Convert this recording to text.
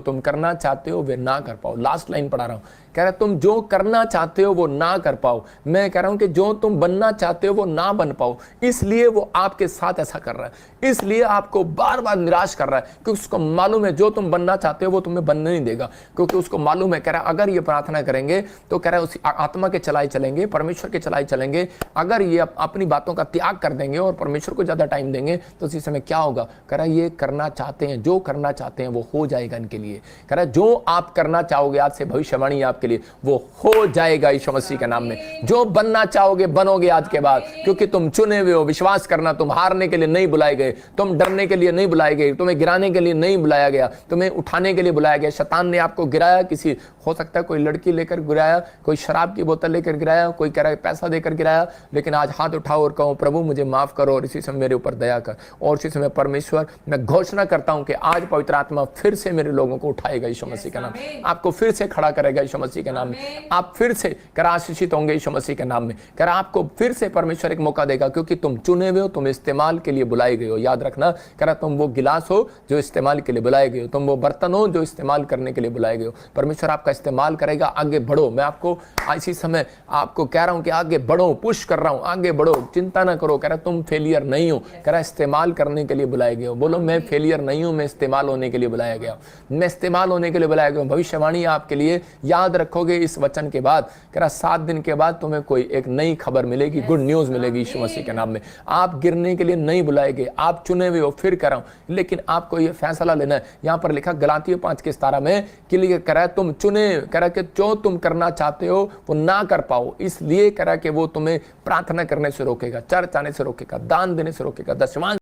तुम करना चाहते हो वे ना कर पाओ। लास्ट लाइन पढ़ा रहा हूं, कह रहा तुम जो करना चाहते हो वो ना कर पाओ। मैं कह रहा हूं कि जो तुम बनना चाहते हो वो ना बन पाओ, इसलिए वो आपके साथ ऐसा कर रहा है, इसलिए आपको बार बार निराश कर रहा है, क्योंकि उसको मालूम है जो तुम बनना चाहते हो वो तुम्हें बनने नहीं देगा, क्योंकि उसको मालूम है, कह रहा है अगर ये प्रार्थना करेंगे तो कह रहा है उसी आत्मा के चलाए चलेंगे, परमेश्वर के चलाए चलेंगे। अगर ये अपनी बातों का त्याग कर देंगे और परमेश्वर को ज्यादा टाइम देंगे तो उसी समय क्या होगा, कह रहा है ये करना चाहते हैं, जो करना चाहते हैं वो हो जाएगा इनके लिए। कह रहा है जो आप करना चाहोगे, आज से भविष्यवाणी आपके लिए, वो हो जाएगा यीशु मसीह के नाम में। जो बनना चाहोगे बनोगे आज के बाद, क्योंकि तुम चुने हुए हो। विश्वास करना, तुम हारने के लिए नहीं बुलाए गए, तुम डरने के लिए नहीं बुलाए गए, तुम्हें गिराने के लिए नहीं बुलाया गया, तुम्हें उठाने के लिए बुलाया गया। शैतान ने आपको गिराया, किसी हो सकता है कोई लड़की लेकर गिराया, कोई शराब की बोतल लेकर गिराया, कोई कह रहा है पैसा देकर गिराया, लेकिन आज हाथ उठाओ और कहो प्रभु मुझे माफ करो और इसी समय मेरे ऊपर दया कर। और इसी समय परमेश्वर, मैं घोषणा करता हूं कि आज पवित्र आत्मा फिर से मेरे लोगों को उठाएगा यीशु मसीह का नाम, आपको फिर से खड़ा करेगा यीशु मसीह के नाम में। आप फिर से कर आशीषित होंगे यीशु मसीह के नाम में। कर आपको फिर से परमेश्वर एक मौका देगा, क्योंकि तुम चुने हुए हो, तुम इस्तेमाल के लिए बुलाए गए हो। याद रखना, करा तुम वो गिलास हो जो इस्तेमाल के लिए बुलाए गए हो, तुम वो बर्तन हो जो इस्तेमाल करने के लिए बुलाए गए हो। परमेश्वर आपका इस्तेमाल करेगा। आगे बढ़ो, मैं आपको इसी समय आपको कह रहा हूं कि आगे बढ़ो, पुश कर रहा हूं, आगे बढ़ो, चिंता ना करो। कह रहा तुम फेलियर नहीं हो, कह रहा इस्तेमाल करने के लिए बुलाए गए हो। बोलो मैं फेलियर नहीं हूं, मैं इस्तेमाल होने के लिए बुलाया गया, मैं इस्तेमाल होने के लिए बुलाया गया। भविष्यवाणी आपके लिए, याद रखोगे इस वचन के बाद, कह रहा 7 दिन के बाद तुम्हें कोई एक नई खबर मिलेगी, गुड न्यूज मिलेगी यीशु मसीह के नाम में। आप गिरने के लिए नहीं बुलाए गए, आप चुने हुए हो। फिर कह रहा हूं, लेकिन आपको यह फैसला लेना है। यहां पर लिखा गलातियों 5:17 में क्लियर कह रहा है तुम चुने, कह रहा कि जो तुम करना चाहते हो वो ना कर पाओ, इसलिए कह रहा कि वो तुम्हें प्रार्थना करने से रोकेगा, चर्च आने से रोकेगा, दान देने से रोकेगा, दशमांश